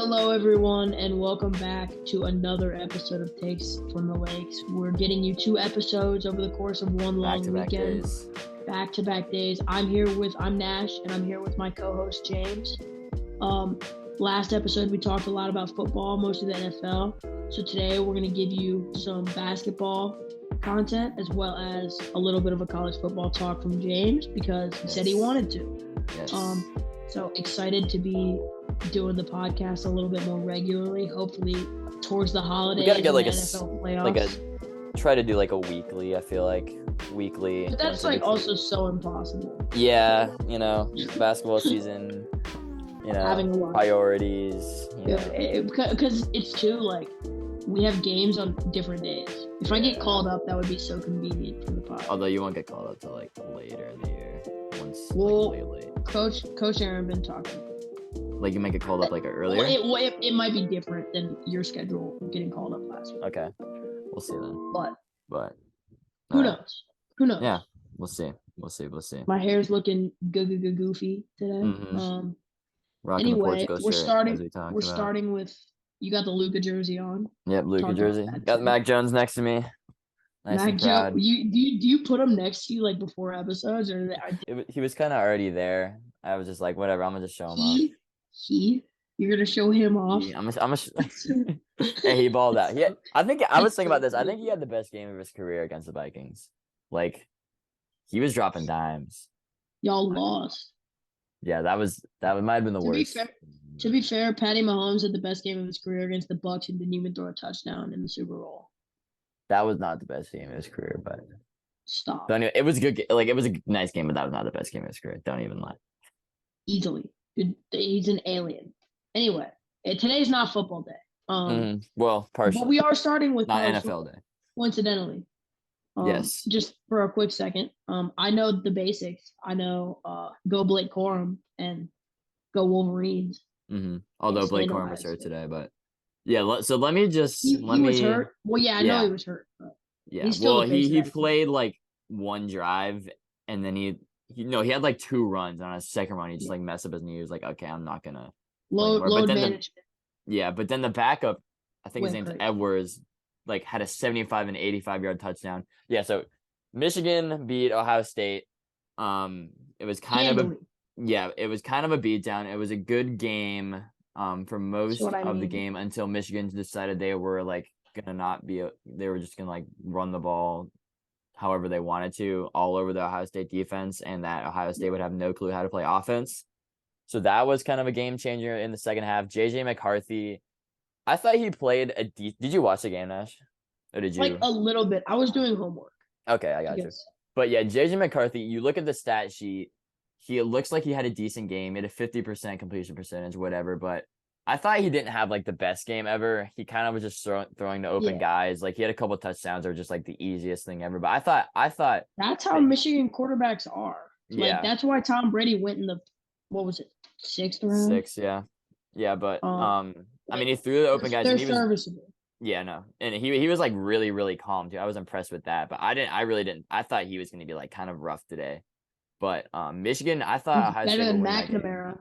Hello, everyone, and welcome back to another episode of Takes from the Lakes. We're getting you 2 episodes over the course of one long weekend. Back-to-back days. I'm Nash, and I'm here with my co-host, James. Last episode, we talked a lot about football, mostly the NFL. So today, we're going to give you some basketball content, as well as a little bit of a college football talk from James, because he said he wanted to. Yes. So excited to be doing the podcast a little bit more regularly. Hopefully, towards the holidays. We gotta get NFL playoffs. try to do like a weekly. I feel like weekly. But that's like also so impossible. Yeah, basketball season. Having a lot. Priorities. Because it's too like we have games on different days. If I get called up, that would be so convenient for the pod. Although you won't get called up till like later in the year. Late. Coach Aaron been talking. Like you might get called up like earlier? It might be different than your schedule getting called up last week. Okay. We'll see then. But who knows? Who knows? Yeah. We'll see. My hair's looking goofy today. Mm-hmm. Rocking the Portugal we're shirt, starting with you got the Luka jersey on. Yep, Luka jersey. Got Mac Jones next to me. Nice and proud. Do you put him next to you like before episodes or? He was kind of already there. I was just like, whatever. I'm gonna just show him off. You're gonna show him off. Hey, he balled out. I was thinking about this. I think he had the best game of his career against the Vikings. Like, he was dropping dimes. Y'all lost. Yeah, that might have been the worst. To be fair, Patty Mahomes had the best game of his career against the Bucs and didn't even throw a touchdown in the Super Bowl. That was not the best game of his career, but stop. It was a good. Like, it was a nice game, but that was not the best game of his career. Don't even lie. Easily. He's an alien. Anyway, today's not football day. Well, partially. But we are starting with not NFL day. Coincidentally. Yes. Just for a quick second. I know the basics. I know go Blake Corum and go Wolverines. Although Blake Corum was hurt today, but yeah. So let me just he was hurt. Well, yeah, I know he was hurt. But yeah. Well, he played like one drive, and then he had like 2 runs on his second run. He just like messed up his knee. He was like, okay, I'm not gonna load management. But then the backup, I think his name's Edwards, like had a 75 and 85-yard touchdown. Yeah, so Michigan beat Ohio State. It was kind of a beatdown. It was a good game for most of the game until Michigan decided they were like they were just gonna like run the ball however they wanted to all over the Ohio State defense, and that Ohio State would have no clue how to play offense. So that was kind of a game changer in the second half. JJ McCarthy, I thought he played did you watch the game, Nash? Or did you? Like a little bit. I was doing homework. Okay, I got you. But yeah, JJ McCarthy, you look at the stat sheet, it looks like he had a decent game. He had a 50% completion percentage, whatever, but I thought he didn't have like the best game ever. He kind of was just throwing to open guys. Like he had a couple of touchdowns that were just like the easiest thing ever. But I thought that's how Michigan quarterbacks are. Like that's why Tom Brady went in the 6th round? 6, yeah. Yeah, but I mean he threw the open guys and he was serviceable. Yeah, no. And he was like really, really calm too. I was impressed with that. But I really didn't. I thought he was gonna be like kind of rough today. But Michigan, I thought Ohio State better than McNamara.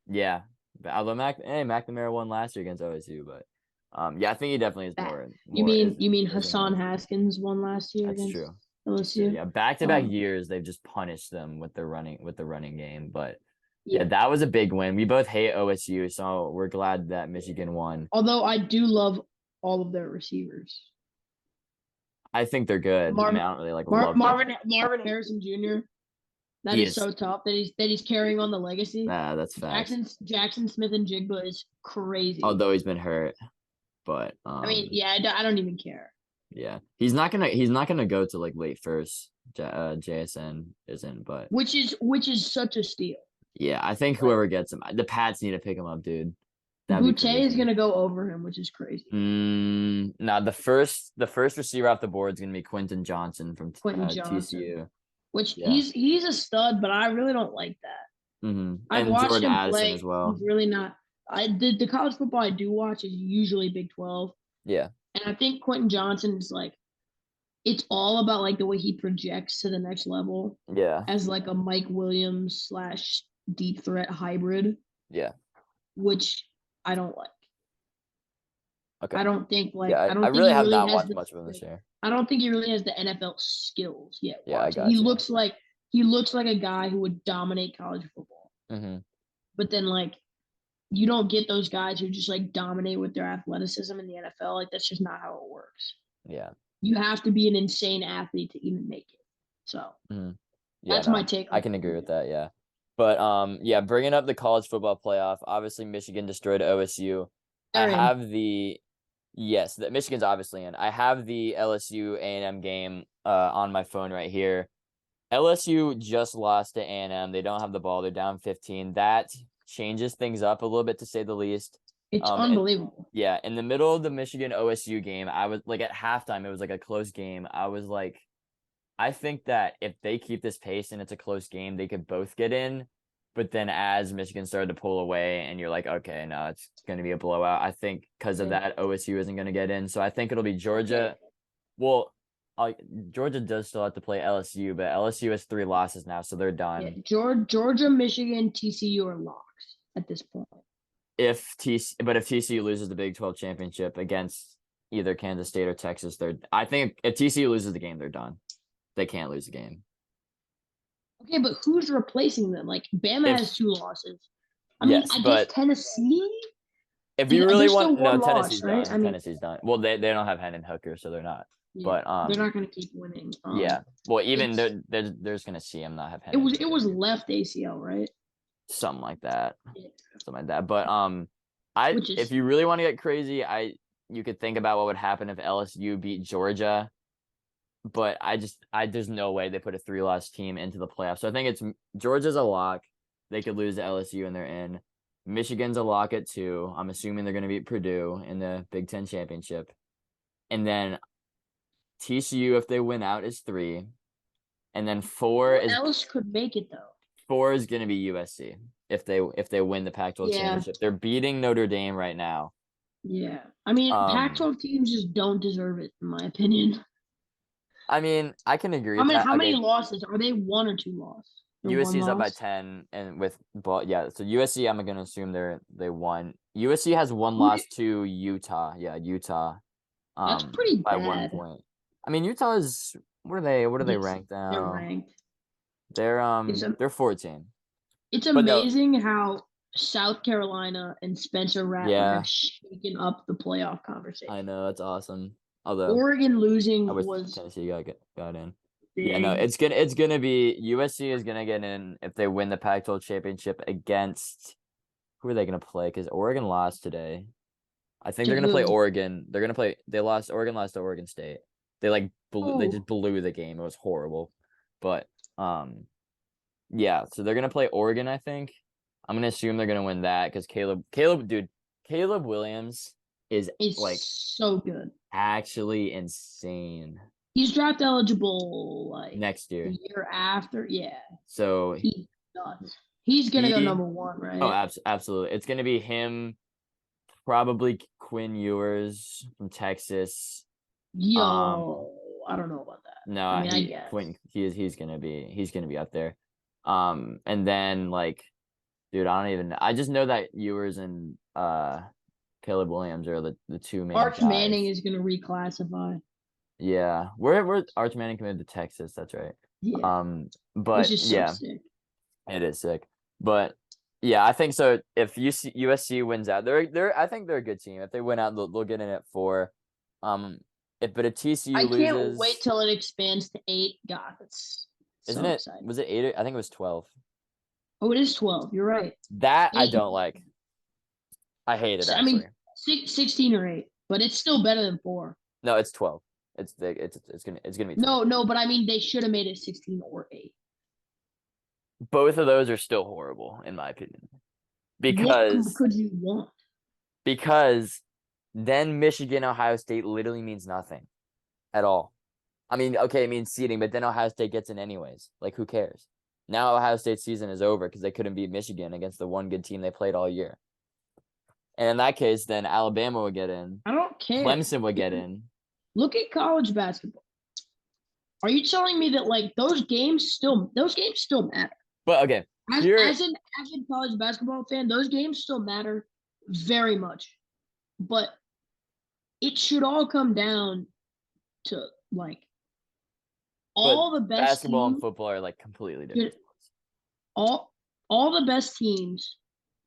Yeah. But although McNamara won last year against OSU, but I think he definitely is more. You mean Hassan Haskins won last year? That's true. LSU? Yeah, back-to-back years they've just punished them with the running game. But yeah, that was a big win. We both hate OSU, so we're glad that Michigan won. Although I do love all of their receivers. I think they're good. I don't really love Marvin Harrison Jr. That is so tough that he's carrying on the legacy. Nah, that's facts. Jackson Smith and Jigba is crazy. Although he's been hurt, but I mean, I don't even care. Yeah, he's not gonna go to like late first. JSN isn't, but which is such a steal. Yeah, I think whoever gets him, the Pats need to pick him up, dude. Boutte is gonna go over him, which is crazy. No, the first receiver off the board is gonna be Quentin Johnson from TCU. Which he's a stud, but I really don't like that. I've watched Jordan him Addison play. As well. He's really not. The college football I do watch is usually Big 12. Yeah. And I think Quentin Johnson is like, it's all about like the way he projects to the next level. Yeah. As like a Mike Williams / deep threat hybrid. Yeah. Which I don't like. Okay. I don't think I don't think really he have really not has watched the, much of him this year. I don't think he really has the NFL skills yet. Yeah, I got he you. looks like a guy who would dominate college football. Mm-hmm. But then you don't get those guys who just dominate with their athleticism in the NFL. That's just not how it works. Yeah. You have to be an insane athlete to even make it. So that's my take. I can agree with that. Yeah. But bringing up the college football playoff, obviously Michigan destroyed OSU. That Michigan's obviously in. I have the LSU A&M game on my phone right here. LSU just lost to A&M. They don't have the ball. They're down 15. That changes things up a little bit, to say the least. It's unbelievable. In the middle of the Michigan OSU game, I was at halftime, it was a close game. I was I think that if they keep this pace and it's a close game, they could both get in. But then as Michigan started to pull away and you're okay, no, it's going to be a blowout. I think because of that, OSU isn't going to get in. So I think it'll be Georgia. Well, Georgia does still have to play LSU, but LSU has 3 losses now, so they're done. Yeah, Georgia, Michigan, TCU are locks at this point. If TCU loses the Big 12 championship against either Kansas State or Texas, I think if TCU loses the game, they're done. They can't lose the game. Okay, but who's replacing them? Bama has 2 losses. I mean, I guess Tennessee. If you really want, no, Tennessee's done. Tennessee's done. Well, they don't have Hendon Hooker, so they're not. Yeah, but they're not going to keep winning. Well, even they're just going to see him not have Hendon. It was left ACL, right? Something like that. Yeah. Something like that. But if you really want to get crazy, you could think about what would happen if LSU beat Georgia. But there's no way they put a 3-loss team into the playoffs. So I think Georgia's a lock. They could lose to LSU and they're in. Michigan's a lock at 2. I'm assuming they're going to beat Purdue in the Big Ten championship. And then TCU, if they win out, is 3. And then 4 is. Who else could make it though? 4 is going to be USC if they win the Pac-12 championship. They're beating Notre Dame right now. Yeah, I mean, Pac-12 teams just don't deserve it, in my opinion. I mean, I can agree. How many losses are they? 1 or 2 losses? USC's up by 10, and with ball, So USC, I'm gonna assume they won. USC has 1 loss to Utah. Yeah, Utah. That's pretty by bad. 1 point. I mean, Utah is what are they ranked now? They're ranked. They're 14. It's amazing how South Carolina and Spencer Rattler have shaken up the playoff conversation. I know, that's awesome. Although Oregon losing was Tennessee got in. Big. Yeah, no, it's gonna be USC is gonna get in if they win the Pac-12 championship against who are they gonna play? Because Oregon lost today. I think they're gonna play Oregon. Oregon lost to Oregon State. They they just blew the game. It was horrible. But so they're gonna play Oregon, I think. I'm gonna assume they're gonna win that because Caleb Williams is so good. Actually insane. He's draft eligible next year. The year after, yeah. So he's gonna go number 1, right? Oh, absolutely. It's gonna be him, probably Quinn Ewers from Texas. I don't know about that. No, I guess Quinn. He's gonna be up there. And then dude, I don't even know. I just know that Ewers and Caleb Williams are the 2 main Arch guys. Manning is going to reclassify. Yeah. We're Arch Manning committed to Texas, that's right. Yeah. But which is so sick. It is sick. But yeah, I think so. If USC wins out, I think they're a good team. If they win out, they'll get in at 4. If TCU loses, I can't wait till it expands to 8. God, that's isn't it? Exciting. Was it 8? I think it was 12. Oh, it is 12. You're right. That 8. I don't like. I hate it. Actually. I mean, 16 or 8, but it's still better than 4. No, it's 12. It's gonna be 12. No, but I mean they should have made it 16 or 8. Both of those are still horrible, in my opinion. Because what could you want? Because then Michigan, Ohio State literally means nothing at all. I mean, okay, it means seeding, but then Ohio State gets in anyways. Who cares? Now Ohio State's season is over because they couldn't beat Michigan against the one good team they played all year. And in that case, then Alabama would get in. I don't care. Clemson would get in. Look at college basketball. Are you telling me that those games still matter? But okay, as a college basketball fan, those games still matter very much. But it should all come down to like all the best basketball teams, and football are like completely different. All the best teams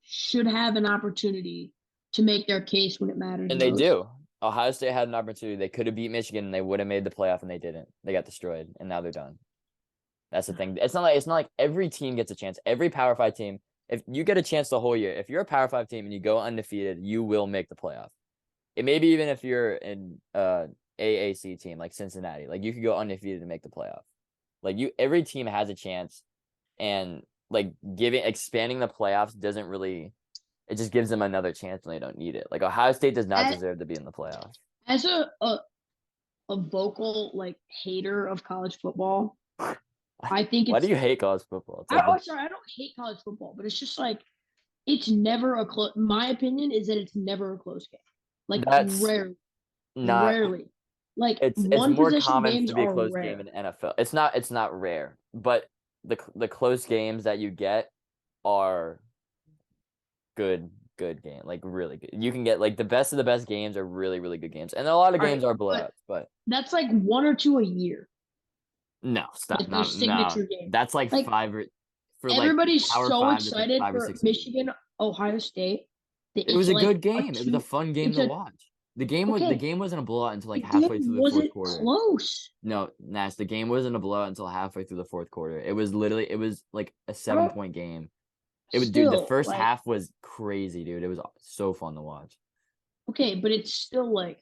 should have an opportunity to make their case when it matters. And they do. Ohio State had an opportunity. They could have beat Michigan and they would have made the playoff and they didn't. They got destroyed and now they're done. That's the thing. It's not like every team gets a chance. Every Power 5 team, if you get a chance the whole year, if you're a Power 5 team and you go undefeated, you will make the playoff. It maybe even if you're an AAC team like Cincinnati, like you could go undefeated to make the playoff. Like every team has a chance, and like expanding the playoffs doesn't really. It just gives them another chance when they don't need it. Like Ohio State does not deserve to be in the playoffs. As a vocal like hater of college football, I think. Why do you hate college football? I don't hate college football, but it's just like it's never a close. My opinion is that it's never a close game. Like rarely. Like it's one more possession common games to be a close rare. game in NFL. It's not rare, but the close games that you get are good game, like really good. You can get like the best of the best games are really, really good games, and a lot of games are blowouts. But that's like 1 or 2 a year. No, stop. Like no, signature games. That's like 5 for everybody's like so excited for Michigan, Ohio State. It was a good game. It was a fun game to watch. The game wasn't a blowout until like halfway through the fourth quarter. Close. No, Nash, the game wasn't a blowout until halfway through the fourth quarter. It was like a 7-point game. Dude, the first half was crazy, dude. It was so fun to watch. Okay, but it's still like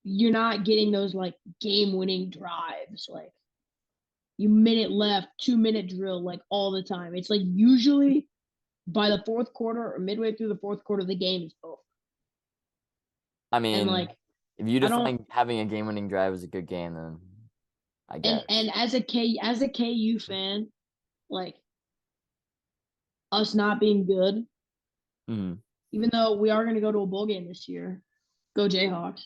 you're not getting those like game-winning drives, like you minute left, 2-minute drill, like all the time. It's like usually by the fourth quarter or midway through the fourth quarter, the game is over. I mean, and like if you define having a game-winning drive as a good game, then I guess. And as a KU fan, like us not being good, even though we are going to go to a bowl game this year, go Jayhawks,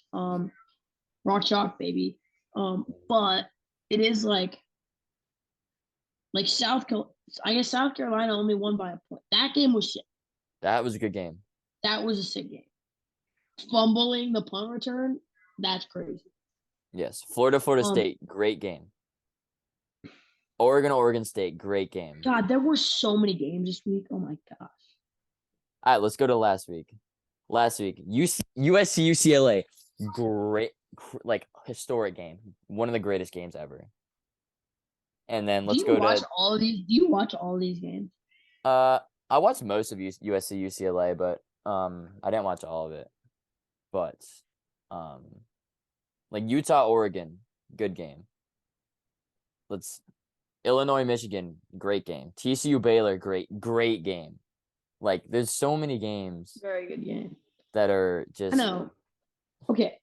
rock chalk baby, but it is like South Carolina only won by a point. That game was sick. That was a good game. That was a sick game. Fumbling the punt return, that's crazy. Yes, Florida State, great game. Oregon State, great game. God, there were so many games this week. Oh my gosh. All right, let's go to last week. USC UCLA, great, like historic game, one of the greatest games ever. And then let's go to. Do you watch all these games? I watched most of USC UCLA, but I didn't watch all of it. But like Utah Oregon, good game. Illinois Michigan, great game. TCU Baylor, great game. Like there's so many games. Very good game. That are just. I know. Okay,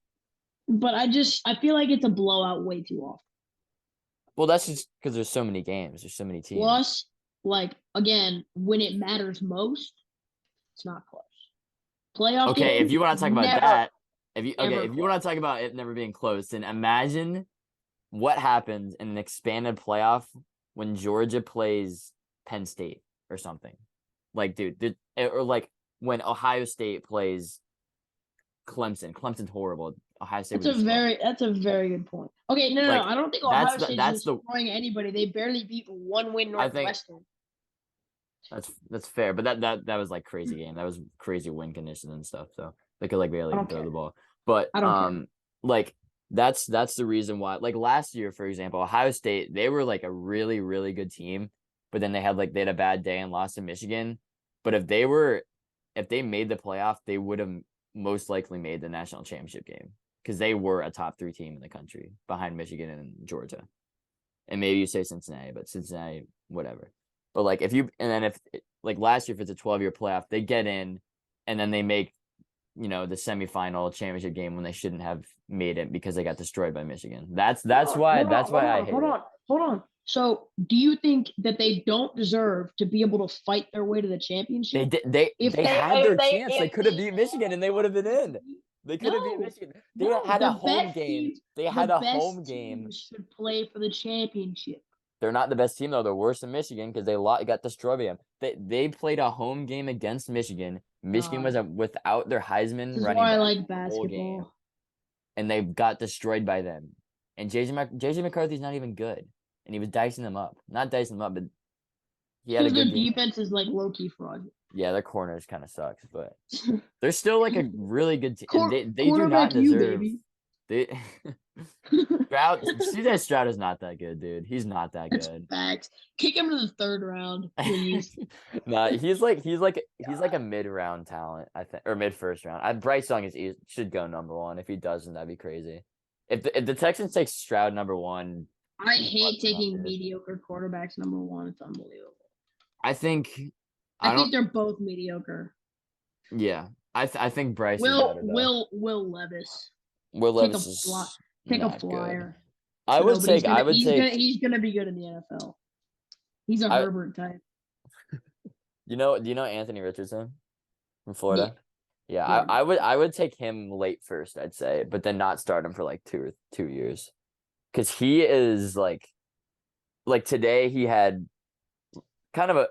but I feel like it's a blowout way too often. Well, that's just because there's so many games. There's so many teams. Plus, like again, when it matters most, it's not close. Playoff. Okay, if you want to talk about that, if you want to talk about it never being close, then imagine what happens in an expanded playoff when Georgia plays Penn State or something. Like, dude, or like when Ohio State plays Clemson. Clemson's horrible. Ohio State. That's a very good point. Okay, no. I don't think Ohio State is destroying anybody. They barely beat 1-win Northwestern. That's fair, but that was like crazy game. That was crazy wind conditions and stuff. So they could like barely throw the ball. But like that's the reason why. Like last year, for example, Ohio State, they were like a really, really good team, but then they had a bad day and lost to Michigan. But if they made the playoff, they would have most likely made the national championship game because they were a top 3 team in the country behind Michigan and Georgia. And maybe you say Cincinnati, but Cincinnati, whatever. But like if last year, if it's a 12-year playoff, they get in and then they make, the semifinal championship game when they shouldn't have made it because they got destroyed by Michigan. That's why I hate it. Hold on. So do you think that they don't deserve to be able to fight their way to the championship? They had their chance. They could have beat Michigan and they would have been in. They could have beat Michigan. They had a home game. They had a home game. Should play for the championship. They're not the best team though. They're worse than Michigan because they got destroyed by them. They played a home game against Michigan Michigan was without their Heisman This is running why I back like the whole game, basketball. and they got destroyed by them. And JJ McCarthy's not even good, and he was dicing them up. Not dicing them up, but he had a Because good their game. defense is like low key fraud. Yeah, their corners kind of sucks, but they're still like a really good team. They do not you, deserve. baby. They Stroud, CJ Stroud is not that good, dude. He's not that That's good. facts. Kick him to the third round, please. Nah, he's like a mid-round talent, I think, or mid-first round. Bryce Young should go number one. If he doesn't, that'd be crazy. If the Texans take Stroud number one, I hate taking mediocre quarterbacks number one. It's unbelievable. I think they're both mediocre. Yeah, I think Bryce is better though. Will Levis. Will Levis is take a flyer. Good. I would take. He's gonna be good in the NFL. He's a Herbert type. Do you know Anthony Richardson from Florida? Yeah, I would take him late first, I'd say, but then not start him for like 2 years, because he is like today he had kind of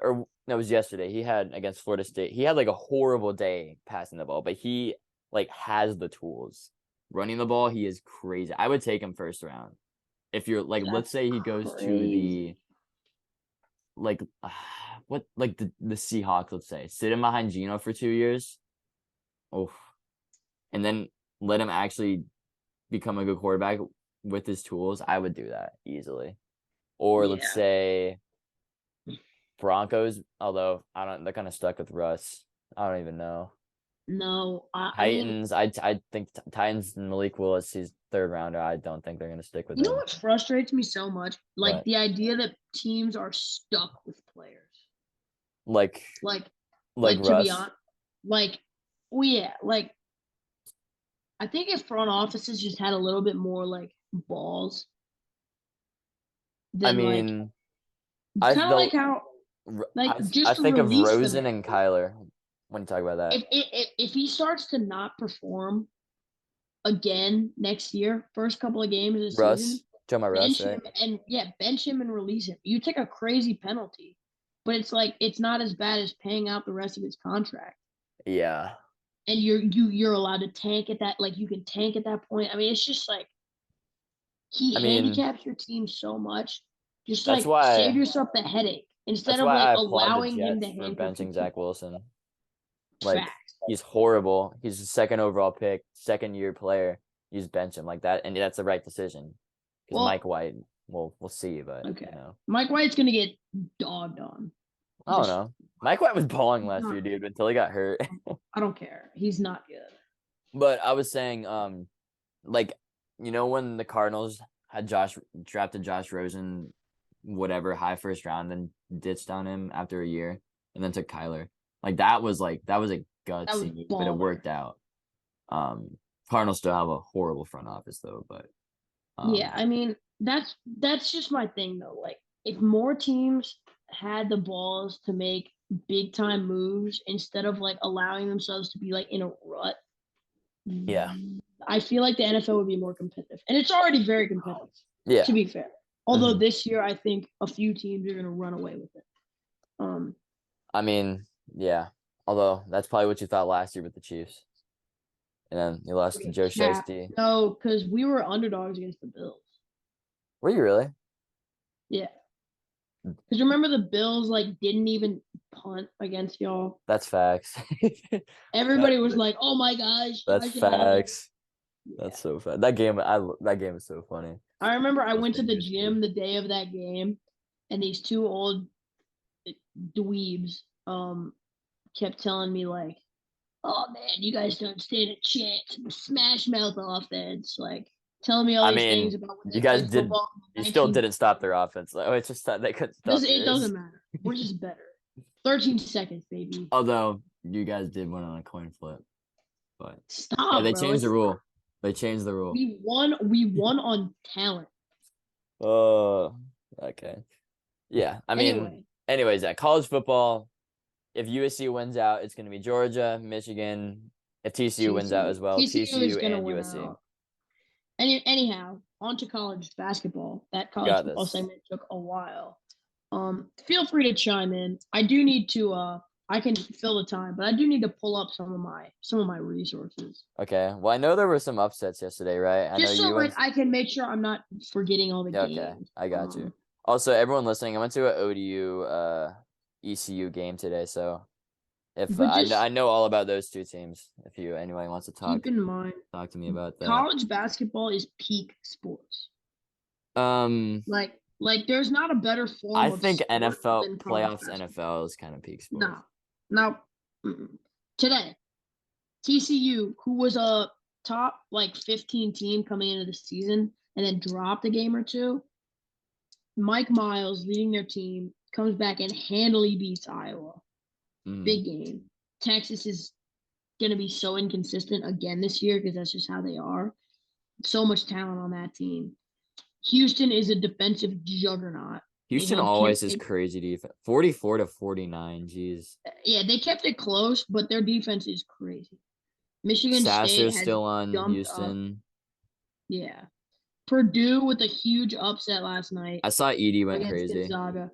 it was yesterday he had against Florida State. He had like a horrible day passing the ball, but he like has the tools. Running the ball, he is crazy. I would take him first round. If you're like, let's say he goes to the the Seahawks, let's say, sit him behind Geno for 2 years. Oh, and then let him actually become a good quarterback with his tools. I would do that easily. Or let's say Broncos, although they're kind of stuck with Russ. I don't even know. No, Titans. I think Titans and Malik Willis, he's third rounder. I don't think they're gonna stick with him. You know what frustrates me so much? Like the idea that teams are stuck with players. Like Russ. To be honest, I think if front offices just had a little bit more like balls. I mean, kind of like how I think of Rosen and Kyler when you talk about that. If he starts to not perform again next year, first couple of games of the season, bench him bench him and release him. You take a crazy penalty, but it's not as bad as paying out the rest of his contract. Yeah. And you're allowed to tank at that, you can tank at that point. I mean, it's just handicaps your team so much. Just save yourself the headache instead of allowing him to handcuff benching Zach Wilson. He's horrible. He's a second overall pick, second year player. You just bench him like that, and that's the right decision. Because Mike White, we'll see, but Mike White's gonna get dogged on. I don't know. Mike White was balling last year, dude, until he got hurt. I don't care. He's not good. But I was saying, when the Cardinals had drafted Josh Rosen, whatever, high first round, then ditched on him after a year, and then took Kyler. That was a gutsy move, but it worked out. Cardinals still have a horrible front office though, but I mean that's just my thing though. If more teams had the balls to make big time moves instead of allowing themselves to be in a rut, I feel like the NFL would be more competitive, and it's already very competitive. Yeah, to be fair. Although this year I think a few teams are going to run away with it. I mean, yeah. Although that's probably what you thought last year with the Chiefs. And then you lost to Joe Shiesty. No, because we were underdogs against the Bills. Were you really? Yeah. Because remember the Bills didn't even punt against y'all. That's facts. Everybody was like, "Oh my gosh." That's facts. Yeah. That's so fun. That game is so funny. I remember I went to the gym the day of that game, and these two old dweebs kept telling me "Oh man, you guys don't stand a chance." Smash mouth offense, telling me all these things about what you guys did. You still didn't stop their offense. It's just that they couldn't stop. It doesn't matter. We're just better. 13 seconds, baby. Although you guys did win on a coin flip, but stop. They changed the rule. They changed the rule. We won on talent. Oh, okay. Yeah, I mean, anyways, college football. If USC wins out, it's going to be Georgia, Michigan. If TCU wins out as well, TCU and USC. Anyhow, on to college basketball. That college football segment took a while. Feel free to chime in. I do need to I can fill the time, but I do need to pull up some of my resources. Okay. Well, I know there were some upsets yesterday, right? Just so I can make sure I'm not forgetting all the games. Okay, I got you. Also, everyone listening, I went to an ODU ECU game today, so if I know all about those two teams, if anybody wants to talk, keep in mind, talk to me about that. College basketball is peak sports. Like there's not a better form. I think NFL playoffs, NFL is kind of peak sports. No. Today, TCU, who was a top 15 team coming into the season and then dropped a game or two. Mike Miles leading their team comes back and handily beats Iowa. Big game. Texas is going to be so inconsistent again this year because that's just how they are. So much talent on that team. Houston is a defensive juggernaut. Houston always is crazy defense. 44-49, jeez. Yeah, they kept it close, but their defense is crazy. Michigan Sasser's State has still on Houston. Up. Yeah. Purdue with a huge upset last night. I saw Edie went crazy. Gonzaga.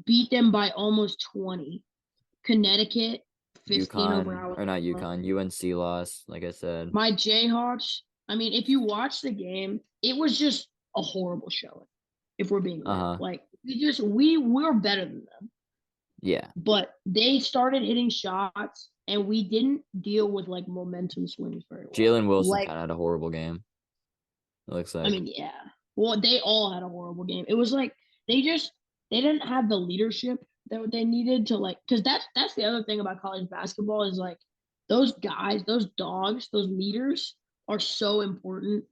Beat them by almost 20. Connecticut, 15 over Alabama. Or not UConn. UNC lost, like I said. My Jayhawks, I mean, if you watch the game, it was just a horrible showing, if we're being real. Like, we're better than them. Yeah. But they started hitting shots, and we didn't deal with, momentum swings very well. Jalen Wilson kind of had a horrible game. It looks like. I mean, yeah. Well, they all had a horrible game. It was like they didn't have the leadership that they needed to because that's the other thing about college basketball is those guys, those dogs, those leaders are so important.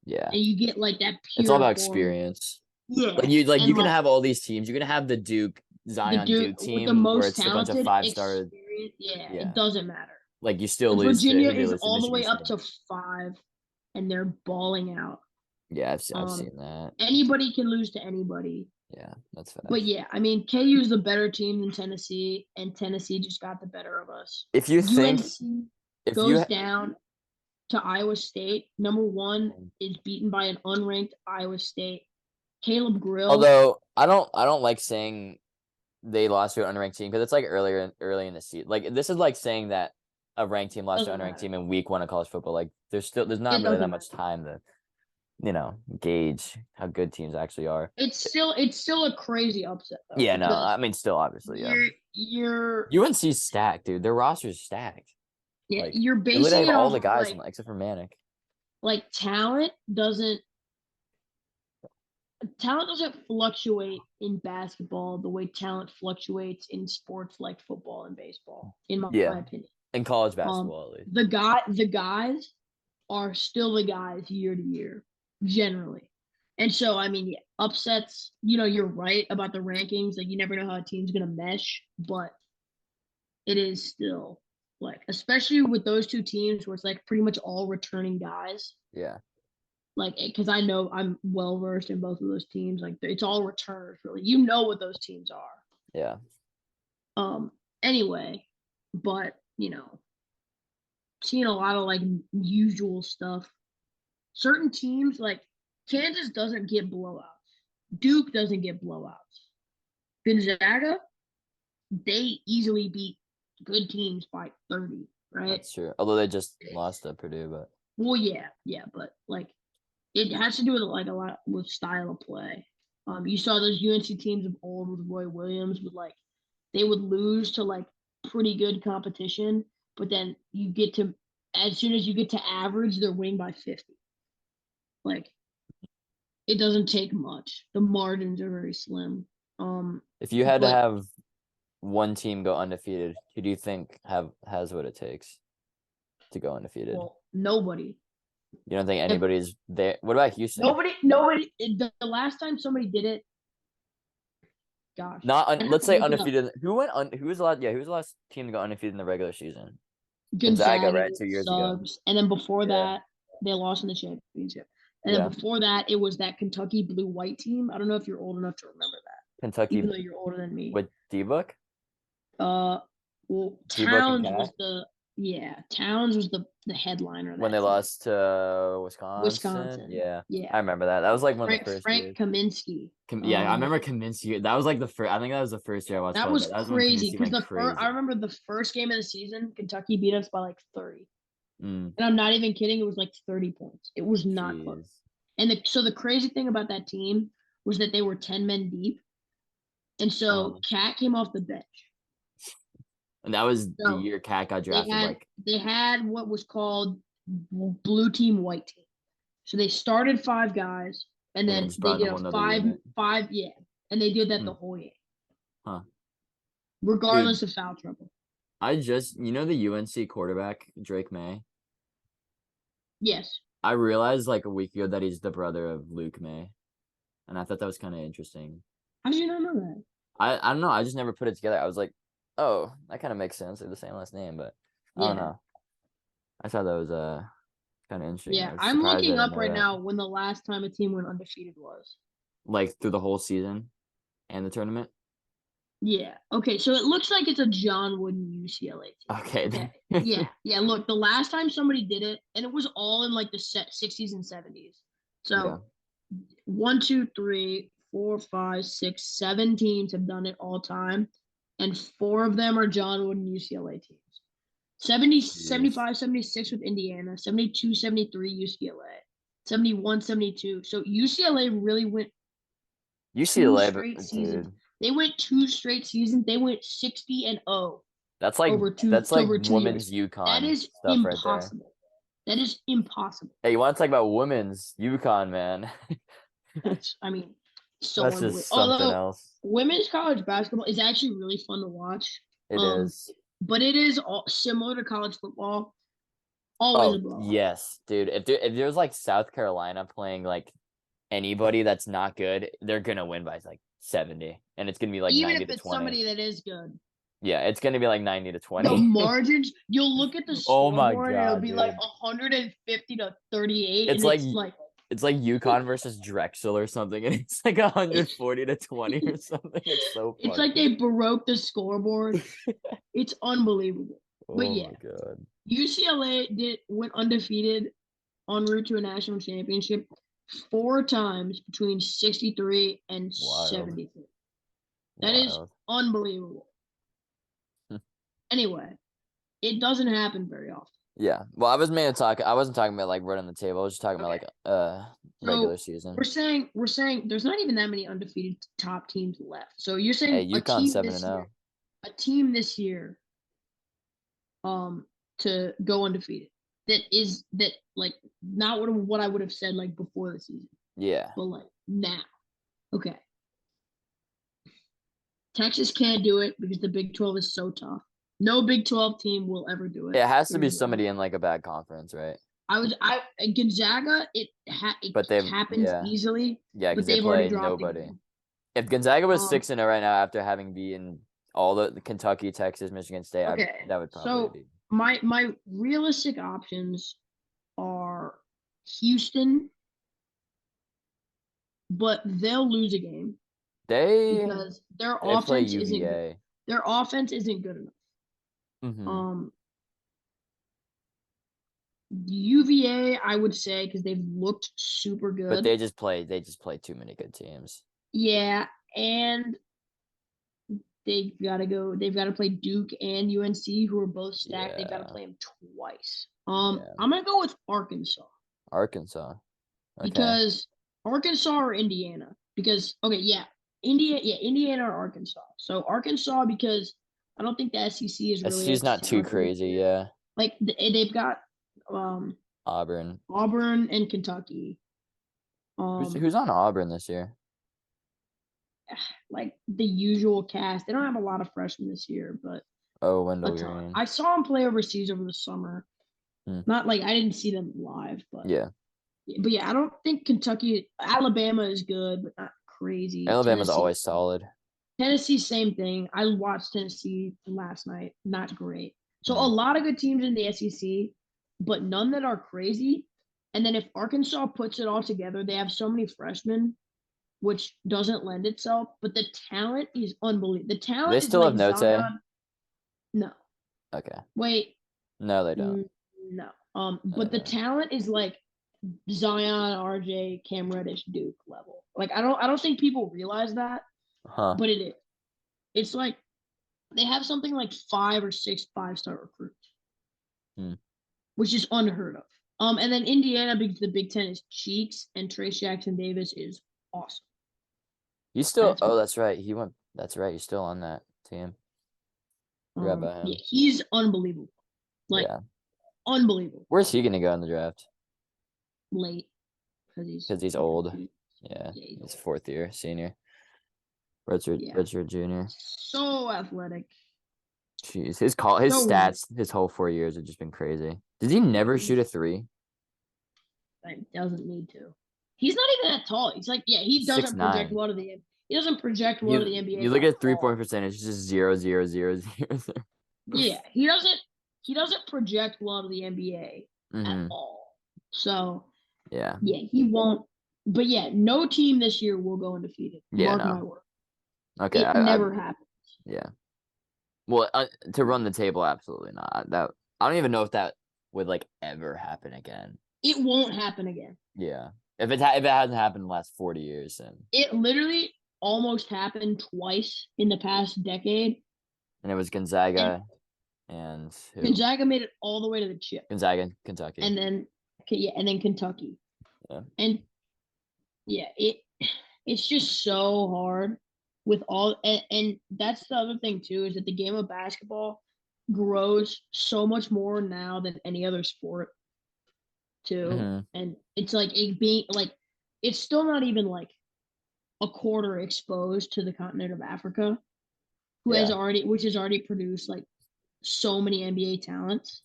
Yeah. And you get that pure it's all about experience. Yeah. You can have all these teams. You're gonna have the Duke Zion Duke team with the most where it's a bunch of 5-star. Yeah, it doesn't matter. You still lose. Virginia is all the way up to 5, and they're balling out. Yeah, I've seen that. Anybody can lose to anybody. Yeah, that's fact. But yeah, I mean, KU is the better team than Tennessee, and Tennessee just got the better of us. If you think UNC goes down to Iowa State, number 1 is beaten by an unranked Iowa State. Caleb Grill. Although I don't like saying they lost to an unranked team because it's early in the season. This is saying that a ranked team lost to an unranked team in week 1 of college football. There's not really that much time to gauge how good teams actually are. It's still a crazy upset though. Yeah, no, I mean still obviously, yeah. You're UNC's stacked, dude. Their roster's stacked. Yeah, you're basing it all off the guys except for Manic. Talent doesn't fluctuate in basketball the way talent fluctuates in sports like football and baseball, in my opinion. In college basketball, at least. The guys are still the guys year to year, generally. And so, I mean, upsets, you're right about the rankings. You never know how a team's going to mesh, but it is still, especially with those two teams where it's, pretty much all returning guys. Yeah. Because I know I'm well versed in both of those teams. It's all returners, really. You know what those teams are. Yeah. Anyway, but seeing a lot of usual stuff. Certain teams Kansas doesn't get blowouts. Duke doesn't get blowouts. Gonzaga, they easily beat good teams by 30, right? That's true. Although they just lost to Purdue, but. Well, yeah, but it has to do with a lot with style of play. You saw those UNC teams of old with Roy Williams they would lose to pretty good competition, but then as soon as you get to average, they're winning by 50. It doesn't take much. The margins are very slim. If you had to have one team go undefeated, who do you think has what it takes to go undefeated? Well, nobody. You don't think anybody's there? What about Houston? Nobody. The last time somebody did it, gosh. Let's say undefeated. Who was the last team to go undefeated in the regular season? Gonzaga, right? 2 years ago. And then before that, they lost in the championship. And then before that, it was that Kentucky blue-white team. I don't know if you're old enough to remember that. Kentucky, even though you're older than me. With D-Book? Well, Towns was the Yeah, Towns was the headliner when that they team. lost to Wisconsin. Wisconsin. Yeah. Yeah. I remember that. That was like one of the first Frank years. Kaminsky. Yeah, I remember Kaminsky. That was like the first. I think that was the first year I watched. That College. was That was when crazy Kaminsky because went crazy. I remember the first game of the season, Kentucky beat us by like 30. Mm. And I'm not even kidding. It was like 30 points. It was not close. And so the crazy thing about that team was that they were 10 men deep. And so Cat came off the bench. And that was the year Cat got drafted. They had what was called blue team, white team. So they started 5 guys, and then they did a five, yeah. And they did that the whole game. Huh. Regardless of foul trouble. The UNC quarterback, Drake May? Yes. I realized like a week ago that he's the brother of Luke May. And I thought that was kind of interesting. How did you not know that? I don't know. I just never put it together. I was like, oh, that kind of makes sense. They're the same last name, but I don't know. I thought that was kind of interesting. Yeah, I'm looking up right now when the last time a team went undefeated was. Like through the whole season and the tournament? Yeah. Okay, so it looks like it's a John Wooden UCLA team. Okay. Yeah. Look, the last time somebody did it, and it was all in like the 60s and 70s. So 1, 2, 3, 4, 5, 6, 7 teams have done it all time, and 4 of them are John Wooden UCLA teams. 70, 75, 76 with Indiana, 72, 73 UCLA, 71, 72. So UCLA really went straight seasons. They went 2 straight seasons. They went 60-0. That's like women's UConn. That is impossible. That is impossible. Hey, you want to talk about women's UConn, man? That's so that's just something else. Women's college basketball is actually really fun to watch. It is. But it is similar to college football. Always a blowout. Yes, dude. If there's like South Carolina playing like anybody that's not good, they're gonna win by like 70, and it's gonna be like even 90 if it's to 20. Somebody that is good. Yeah, it's gonna be like 90 to 20. The margins, you'll look at the scoreboard, oh my God, and it'll be dude. like 150 to 38. It's like UConn versus Drexel or something, and it's like 140 to 20 or something. It's so funny. It's like they broke the scoreboard. It's unbelievable. But my God. UCLA went undefeated en route to a national championship 4 times between 63 and 73. That is unbelievable. Anyway, it doesn't happen very often. Yeah. Well, I wasn't talking about like right on the table. I was just talking about like regular season. We're saying there's not even that many undefeated top teams left. So you're saying UConn 7-0. A team this year to go undefeated. That like not what I would have said like before the season. Yeah. But like now. Okay. Texas can't do it because the Big 12 is so tough. No Big 12 team will ever do it. It has to be somebody in like a bad conference, right? Gonzaga, it happens easily. Yeah, because they play nobody. If Gonzaga was 6-0 right now after having beaten all the Kentucky, Texas, Michigan State, that would probably be. My realistic options are Houston, but they'll lose a game because their offense isn't good. Their offense isn't good enough. Mm-hmm. UVA, I would say, because they've looked super good. But they just play too many good teams. Yeah, and they've got to play Duke and UNC, who are both stacked. Yeah. They've got to play them twice. I'm gonna go with Arkansas. Okay. Because Arkansas or Indiana. Because Indiana or Arkansas. So Arkansas, because I don't think the SEC is really. SEC's not too crazy, yeah. Like they've got Auburn and Kentucky. Who's on Auburn this year? Like the usual cast. They don't have a lot of freshmen this year, but Wendell Green. I saw him play overseas over the summer. Not like I didn't see them live, but I don't think Alabama is good, but not crazy. Alabama's always solid. Tennessee, same thing. I watched Tennessee last night. Not great. So a lot of good teams in the SEC, but none that are crazy. And then if Arkansas puts it all together, they have so many freshmen, which doesn't lend itself. But the talent is unbelievable. The talent. They still have Note. No. Okay. Wait. No, they don't. No. But the talent is like Zion, RJ, Cam Reddish, Duke level. Like I don't think people realize that, but it is. It's like they have something like 5 or 6 5-star recruits, which is unheard of. And then Indiana, because the Big Ten is cheeks, and Trace Jackson Davis is awesome. You still? That's right. He went. That's right. You're still on that team. Yeah, he's unbelievable. Like, unbelievable. Where's he gonna go in the draft? Late, because he's old. Yeah, he's 4th year senior. Redshirt junior. So athletic. Jeez, his stats his whole 4 years have just been crazy. Did he never shoot a 3? He doesn't need to. He's not even that tall. He's like, he doesn't project well to the. He doesn't project well to the NBA. You look at 3-point percentage, it's just 0.00000. Yeah, he doesn't project well to the NBA at all. So yeah, he won't. But no team this year will go undefeated. Mark my word. Okay, it never happens. Yeah. Well, to run the table, absolutely not. I don't even know if that would like ever happen again. It won't happen again. Yeah. If it hasn't happened in the last 40 years, then it literally almost happened twice in the past decade. And it was Gonzaga and who? Gonzaga made it all the way to the chip. Gonzaga, Kentucky. And then Kentucky. Yeah. And it's just so hard with all and that's the other thing too, is that the game of basketball grows so much more now than any other sport too. And it's like it being like it's still not even like a quarter exposed to the continent of Africa, which has already produced like so many NBA talents.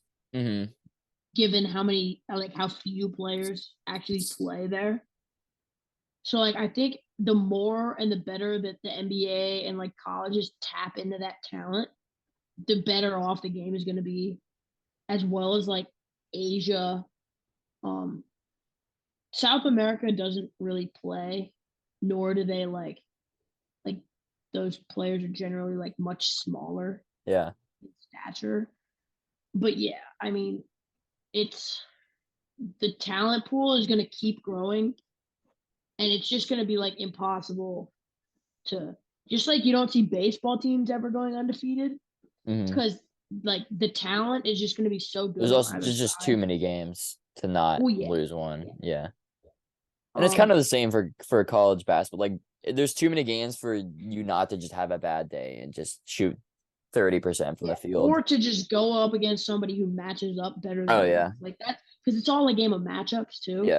Given how few players actually play there. So like I think the more and the better that the NBA and like colleges tap into that talent, the better off the game is going to be, as well as like Asia. South America doesn't really play, nor do they like those players are generally like much smaller. Yeah. In stature. But I mean, it's the talent pool is going to keep growing, and it's just going to be like impossible to, just like you don't see baseball teams ever going undefeated because like the talent is just going to be so good. There's also just too many games to not lose one. And it's kind of the same for college basketball. Like there's too many games for you not to just have a bad day and just shoot 30% from the field, or to just go up against somebody who matches up better than you. Like that, because it's all a game of matchups too.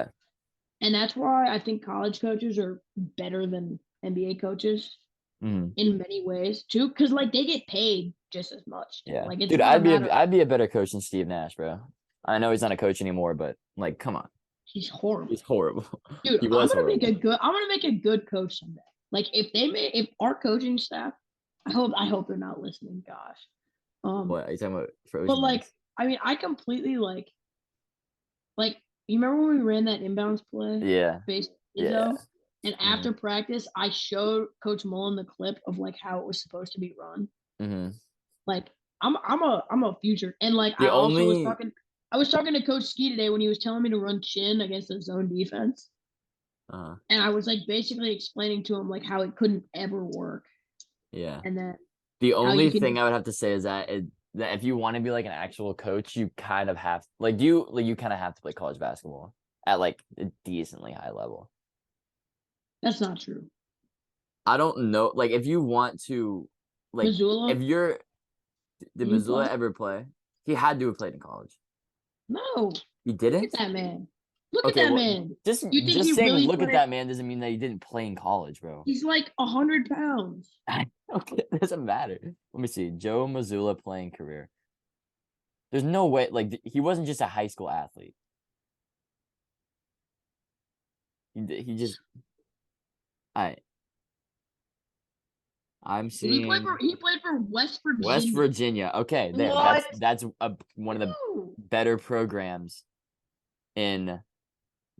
And that's why I think college coaches are better than NBA coaches in many ways too, because like they get paid just as much. Like it's dude, I'd be a better coach than Steve Nash, bro. I know he's not a coach anymore, but like, come on. He's horrible. He's horrible. Dude, I'm gonna make a good coach someday. Like if our coaching staff, I hope they're not listening. Gosh. What are you talking about? Frozen but like, I mean, I completely like you remember when we ran that inbounds play? And after practice, I showed Coach Mullen the clip of like how it was supposed to be run. Like I'm a future, and like I was talking to Coach Ski today when he was telling me to run chin against the zone defense. And I was like basically explaining to him like how it couldn't ever work. And then the only thing I would have to say is that if you want to be like an actual coach, you kind of have you kind of have to play college basketball at like a decently high level. That's not true. I don't know. Like if you want to, like Missoula? Did Missoula ever play? He had to have played in college. No. He didn't? Look at that man. Look at that man. Just saying really look at that man doesn't mean that he didn't play in college, bro. He's like 100 pounds. Okay, it doesn't matter. Let me see. Joe Mazzulla playing career. There's no way, like, he wasn't just a high school athlete. He just... I'm seeing... He played for West Virginia. West Virginia. Okay, there. That's one of the better programs in...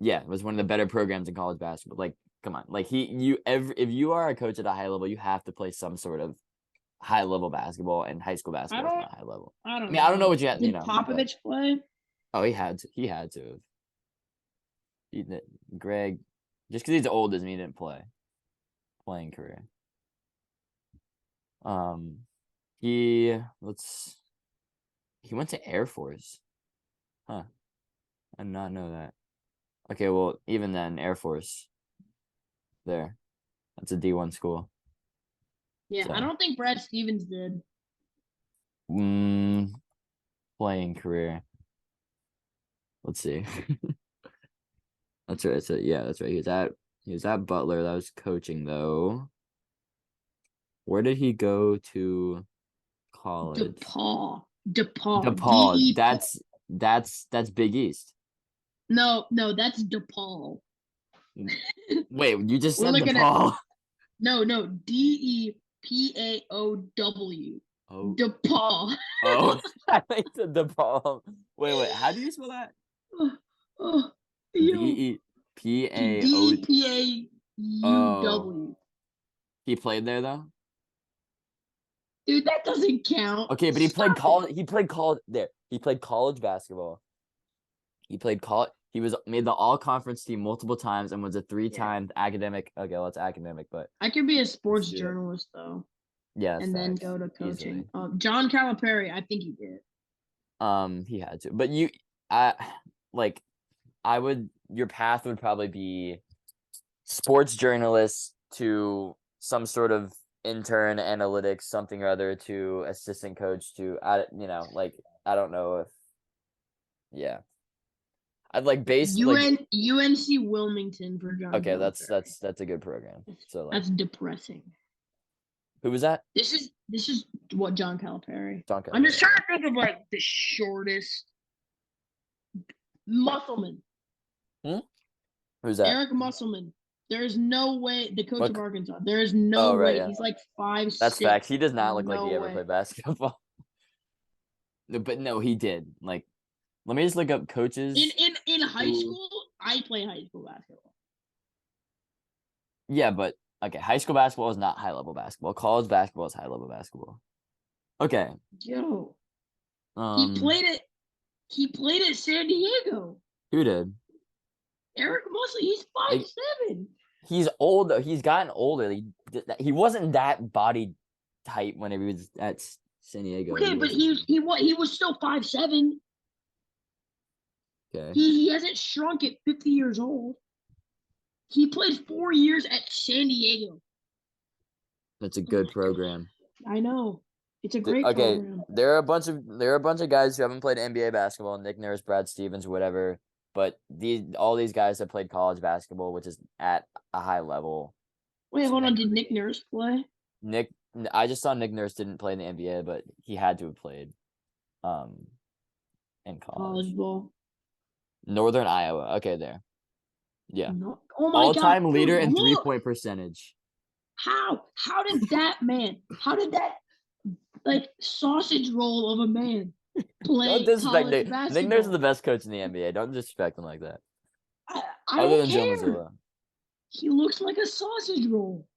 Yeah, it was one of the better programs in college basketball. Like, come on. Like, if you are a coach at a high level, you have to play some sort of high level basketball, and high school basketball is not high level. I don't I mean, I don't know know. what you had. Did Popovich play? Oh, he had to. He had to. Greg, just because he's old doesn't mean he didn't play. Playing career. He went to Air Force. Huh. I did not know that. Okay, well, even then, Air Force. There. That's a D1 school. Yeah, so. I don't think Brad Stevens did. Playing career. Let's see. That's right. So yeah, that's right. He was at Butler. That was coaching though. Where did he go to college? DePaul. DePaul. That's Big East. No, that's DePaul. Wait, you just said DePaul. No, DePaow. Oh. DePaul. Oh, I think the DePaul. Wait. How do you spell that? DePaow. He played there though. Dude, that doesn't count. Okay, but he played college. He played college there. He played college basketball. He played college. He was made the all-conference team multiple times and was a 3-time academic. Okay, well, it's academic, but I could be a sports journalist though. Yeah, and then go to coaching. John Calipari, I think he did. He had to, but your path would probably be sports journalist to some sort of intern analytics, something or other, to assistant coach to, I don't know if, I'd like UNC Wilmington for John. Okay, Calipari. that's a good program. So that's depressing. Who was that? This is what John Calipari. I'm just trying to think of the shortest. Musselman. Who's that? Eric Musselman. There is no way, the coach of Arkansas. There is no way. Yeah. He's 5'6". That's facts. He does not look like he ever played basketball. But no, he did. Let me just look up coaches. In high school, I play high school basketball. Yeah, but okay, high school basketball is not high level basketball. College basketball is high level basketball. Okay. Yo. He played at San Diego. Who did? Eric Musselman. He's 5'7". He's old though. He's gotten older. He wasn't that body type whenever he was at San Diego. Okay, but he was still 5'7". Okay. He hasn't shrunk at 50 years old. He played 4 years at San Diego. That's a good program. I know. It's a great program. There are a bunch of guys who haven't played NBA basketball, Nick Nurse, Brad Stevens, whatever. But all these guys have played college basketball, which is at a high level. Wait, hold on. Did Nick Nurse play? I just saw Nick Nurse didn't play in the NBA, but he had to have played in college ball. Northern Iowa. Okay, there. Yeah. Oh my All-time leader in 3-point percentage. How did that sausage roll of a man play college basketball? Nick Nurse is the best coach in the NBA. Don't disrespect him like that. I don't care. Joe Mazzulla. He looks like a sausage roll.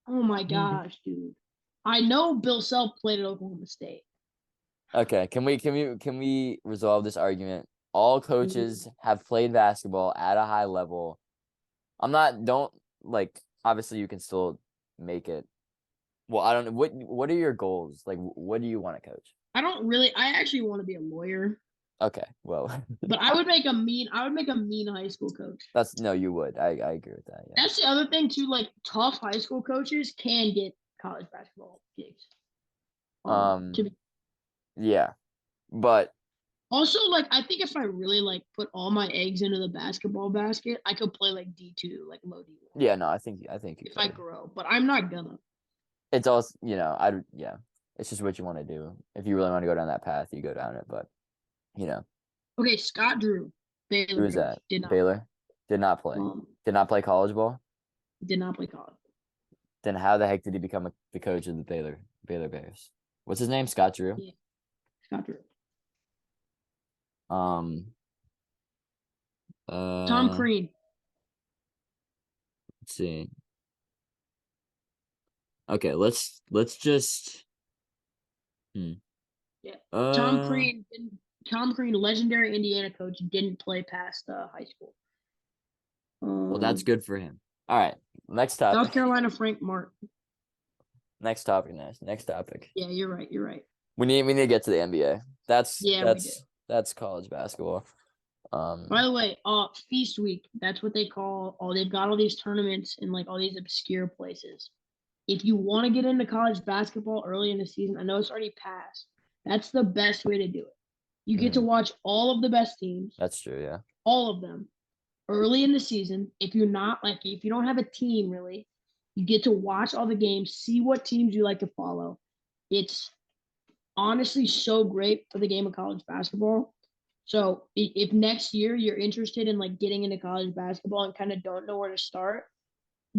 Oh my gosh, dude! I know Bill Self played at Oklahoma State. Okay, can we resolve this argument? All coaches have played basketball at a high level. Obviously you can still make it. Well, I don't know. What are your goals? What do you want to coach? I actually want to be a lawyer. Okay, well. But I would make a mean high school coach. You would. I agree with that. Yeah. That's the other thing too, tough high school coaches can get college basketball gigs. Yeah. But also, I think if I really put all my eggs into the basketball basket, I could play D2, low D1. Yeah, no, I think you if I grow, but I'm not gonna. It's also, it's just what you want to do. If you really want to go down that path, you go down it, but Okay, Scott Drew. Baylor. Who is that? Baylor? Did not play. Did not play college ball? Did not play college. Then how the heck did he become the coach of the Baylor Bears? What's his name? Scott Drew? Yeah. Scott Drew. Tom Crean. Let's see. Okay, let's just. Yeah. Tom Crean, legendary Indiana coach, didn't play past high school. Well, that's good for him. All right, next topic. South Carolina, Frank Martin. Next topic, Nash. Next topic. Yeah, you're right. We need to get to the NBA. We do. That's college basketball. By the way, Feast Week. That's what they call. They've got all these tournaments in like all these obscure places. If you want to get into college basketball early in the season, I know it's already passed. That's the best way to do it. You get to watch all of the best teams. That's true, yeah. All of them early in the season. If you don't have a team really, you get to watch all the games, see what teams you like to follow. It's honestly so great for the game of college basketball. So if next year you're interested in like getting into college basketball and kind of don't know where to start,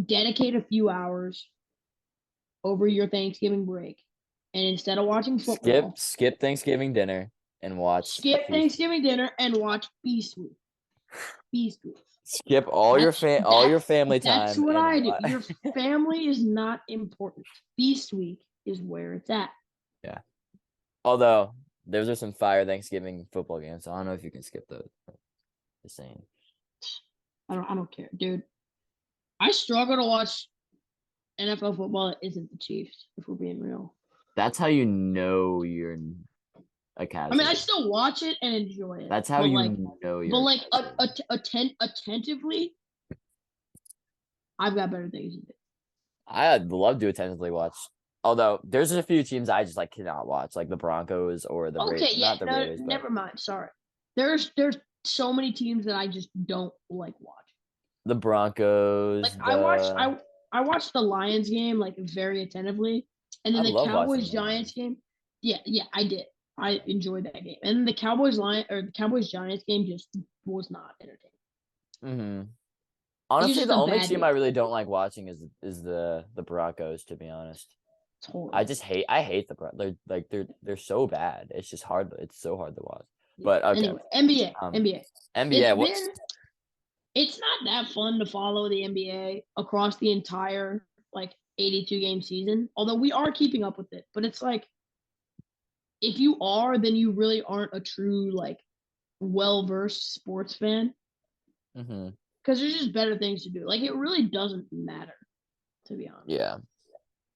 dedicate a few hours over your Thanksgiving break. And instead of watching football, skip Thanksgiving dinner and watch. Thanksgiving dinner and watch Feast Week. Skip all your family time. That's what I do. Your family is not important. Feast Week is where it's at. Yeah. Although those are some fire Thanksgiving football games, so I don't know if you can skip those. Just saying. I don't care, dude. I struggle to watch NFL football that isn't the Chiefs, if we're being real. That's how you know you're a casual. I mean, I still watch it and enjoy it. That's how you know you're. But like attentively, I've got better things to do. I'd love to attentively watch. Although there's a few teams I just like cannot watch, like the Broncos or the Raiders. Not the Raiders. Never mind. Sorry. There's so many teams that I just don't like watch. The Broncos. Like I watched the Lions game like very attentively, and then the Cowboys Giants game. Yeah, I did. I enjoyed that game, and the Cowboys Giants game just was not entertaining. Honestly, the only team I really don't like watching is the Broncos. To be honest, I hate the Broncos. They're so bad. It's just hard. It's so hard to watch. But okay, anyway, NBA. It's not that fun to follow the NBA across the entire 82 game season. Although we are keeping up with it, but it's like if you are, then you really aren't a true well-versed sports fan. Because there's just better things to do. It really doesn't matter, to be honest. Yeah.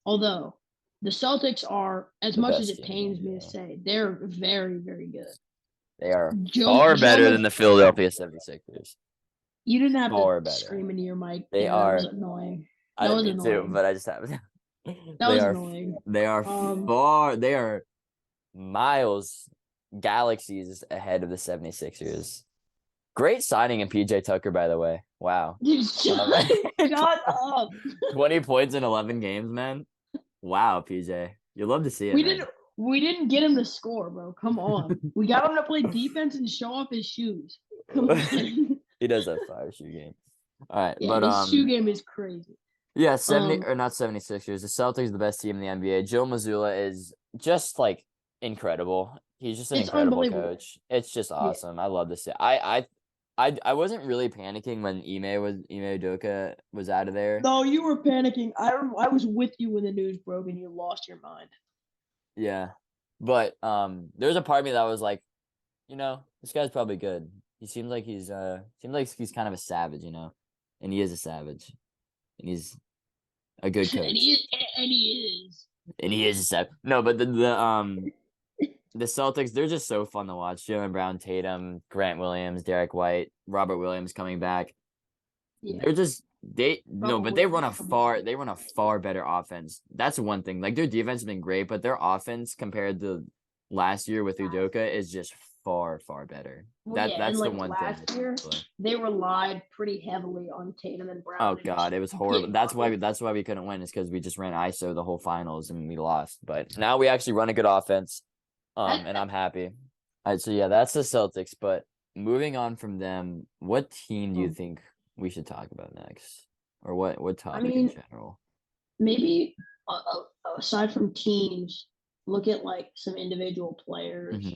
Although the Celtics are, as much as it pains me to say, they're very, very good. They are far better than the Philadelphia 76ers. You didn't have to scream into your mic. They are. That was annoying. I didn't mean to, but I just have to. That was annoying. They are far. They are miles, galaxies ahead of the 76ers. Great signing in PJ Tucker, by the way. Wow. Shut up. 20 points in 11 games, man. Wow, PJ. You'll love to see it. We didn't get him to score, bro. Come on. We got him to play defense and show off his shoes. Come on. He does have 5 shoe game. All right, yeah, but his shoe game is crazy. Yeah, 76ers. The Celtics are the best team in the NBA. Joe Mazzulla is just incredible. He's just an incredible coach. It's just awesome. Yeah. I love to see. I wasn't really panicking when Ime Udoka was out of there. No, you were panicking. I was with you when the news broke and you lost your mind. Yeah, but there's a part of me that was like, this guy's probably good. He seems like he's kind of a savage, and he is a savage, and he's a good coach. and he is a savage. No, but the Celtics, they're just so fun to watch. Jaylen Brown, Tatum, Grant Williams, Derek White, Robert Williams coming back. Yeah. They run a far better offense. That's one thing. Their defense has been great, but their offense compared to last year with Udoka is just far better. Well, that's the one thing. Last year, they relied pretty heavily on Tatum and Brown. Oh God, it was horrible. That's why we couldn't win, is because we just ran ISO the whole finals and we lost. But now we actually run a good offense. And I'm happy. All right, so yeah, that's the Celtics. But moving on from them, what team do you think we should talk about next, or what topic in general? Maybe aside from teams, look at some individual players.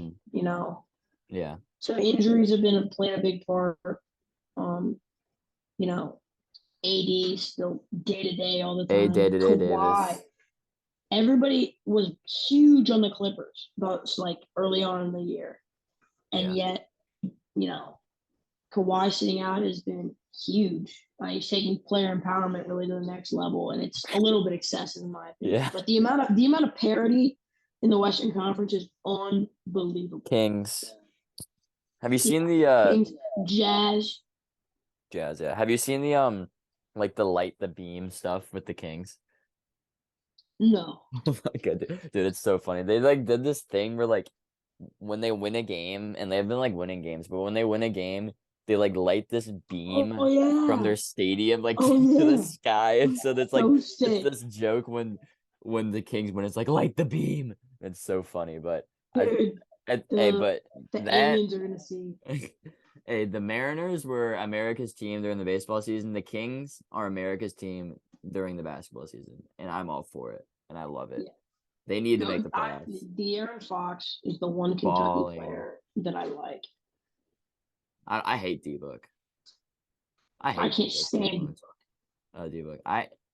Yeah. So injuries have been playing a big part. AD still day to day all the time. everybody was huge on the Clippers, but like early on in the year, and yet, Kawhi sitting out has been huge. He's taking player empowerment really to the next level, and it's a little bit excessive in my opinion. Yeah. But the amount of parity in the Western Conference is unbelievable. Kings. Have you seen the Kings, Jazz? Jazz, yeah. Have you seen the like the light the beam stuff with the Kings? No. Oh my god, dude, it's so funny. They like did this thing where like when they win a game, and they've been like winning games, but when they win a game, they like light this beam from their stadium like to the sky, and so there's like it's this joke when the Kings win, it's like light the beam. It's so funny, but the aliens are gonna see. Hey, the Mariners were America's team during the baseball season. The Kings are America's team during the basketball season, and I'm all for it, and I love it. Yeah. They need to make the playoffs. De'Aaron Fox is the one Kentucky player that I like. I hate D-Book. I can't stand D-Book.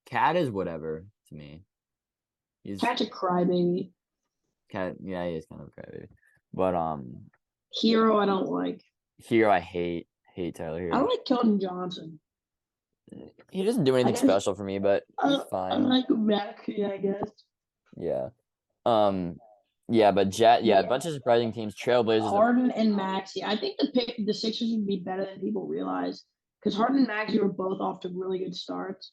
Cat is whatever to me. Cat's a crybaby. Cat, yeah, he is kind of a crybaby. But Hero, I don't like. Hero, I hate Tyler Hero. I like Keldon Johnson. He doesn't do anything special for me, but he's fine. I like him back, I guess. Yeah. Yeah, but a bunch of surprising teams. Trailblazers. Harden and Maxey. I think the Sixers would be better than people realize, because Harden and Maxey were both off to really good starts,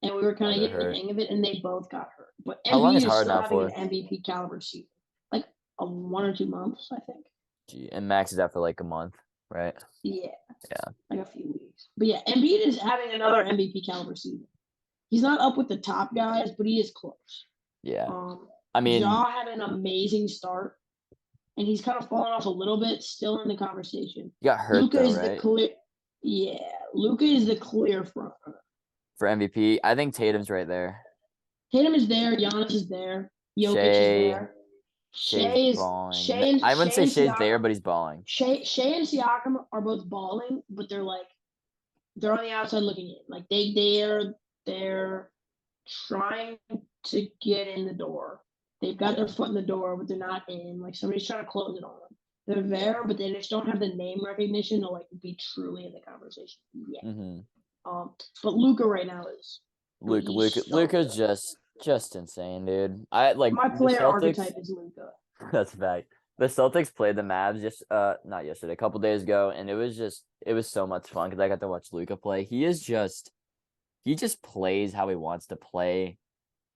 and we were kind of getting the hang of it, and they both got hurt. But how long is Harden out out for? An MVP caliber season, like 1 or 2 months, I think. Gee, and Max is out for like a month, right? Yeah. Yeah. Like a few weeks. But yeah, Embiid is having another MVP caliber season. He's not up with the top guys, but he is close. Yeah. I mean, Ja had an amazing start, and he's kind of fallen off a little bit, still in the conversation. He got hurt, Luka is right? Luka is the clear front runner. For MVP, I think Tatum's right there. Tatum is there. Giannis is there. Jokic is there. Shay's balling. I wouldn't say Shay's there, but he's balling. Shay and Siakam are both balling, but they're on the outside looking in. Like they're trying to get in the door. They've got their foot in the door, but they're not in. Like somebody's trying to close it on them. They're there, but they just don't have the name recognition to like be truly in the conversation yet. Mm-hmm. But Luka right now is Luka's just insane, dude. I like my player archetype is Luka. That's a fact. The Celtics played the Mavs not yesterday, a couple days ago, and it was so much fun because I got to watch Luka play. He just plays how he wants to play,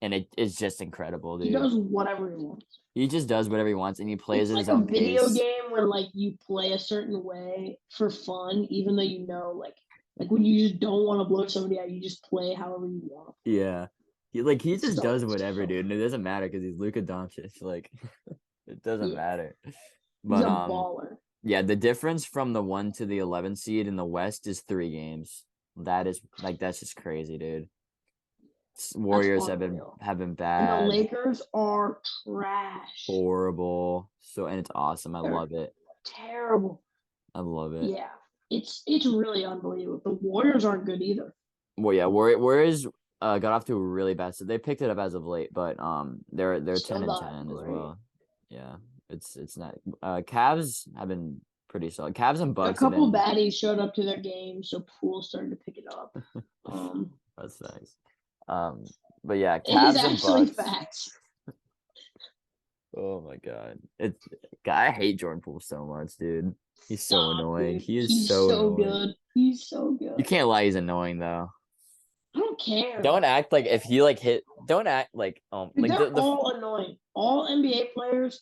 and it is just incredible, dude. He does whatever he wants. He just does whatever he wants, and he plays at his own pace. It's like a video game where like you play a certain way for fun, even though you know like when you just don't want to blow somebody out, you just play however you want. Yeah. He just does whatever, dude, and it doesn't matter because he's Luka Doncic. Like, it doesn't matter. But he's a baller. Yeah, the difference from the 1 to the 11 seed in the West is 3 games. That's just crazy, dude. Warriors have been bad. And the Lakers are trash. Horrible. And it's awesome. I love it. Terrible. I love it. Yeah, it's really unbelievable. The Warriors aren't good either. Well, yeah, Warriors got off to a really bad start. They picked it up as of late, but they're 10-10 as well. Yeah, it's not. Cavs have been pretty solid. Cavs and Bucks. A couple baddies showed up to their game, so Poole started to pick it up. That's nice. But yeah, Cavs and Bucks. Facts. Oh my god, I hate Jordan Poole so much, dude. He's so annoying. He's so annoying. Good. He's so good. You can't lie. He's annoying though. I don't care. Don't act like if he like hit. Don't act like they're all annoying. All NBA players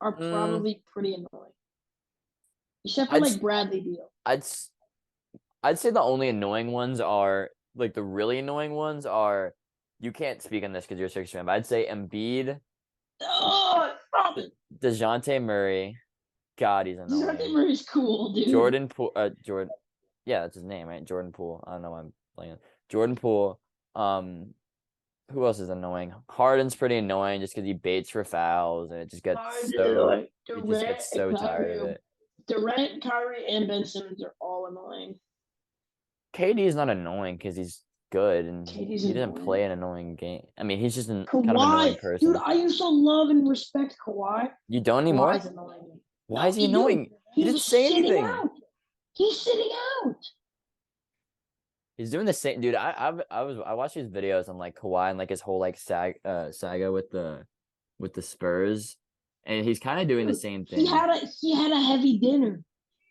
are probably pretty annoying, except for like Bradley Beal. I'd say the only annoying ones are like the really annoying ones are. You can't speak on this because you're a Sixers fan, but I'd say Embiid. Oh, stop it. DeJounte Murray. God, he's annoying. DeJounte Murray's cool, dude. Jordan Poole. Yeah, that's his name, right? Jordan Poole. I don't know why I'm playing. Jordan Poole. Who else is annoying? Harden's pretty annoying just because he baits for fouls, and it just gets so tired of it. Durant, Kyrie, and Ben Simmons are all annoying. KD is not annoying because he's good, and KD's he doesn't annoying. play an annoying game. I mean, he's just kind of Kawhi, annoying person. dude, I used to love and respect Kawhi. You don't anymore? Kawhi's annoying. Why is he annoying? He didn't say anything. Out. He's sitting out. He's doing the same, dude. I watched his videos on like Kawhi and like his whole like saga with the Spurs, and he's kind of doing the same thing. He had a heavy dinner,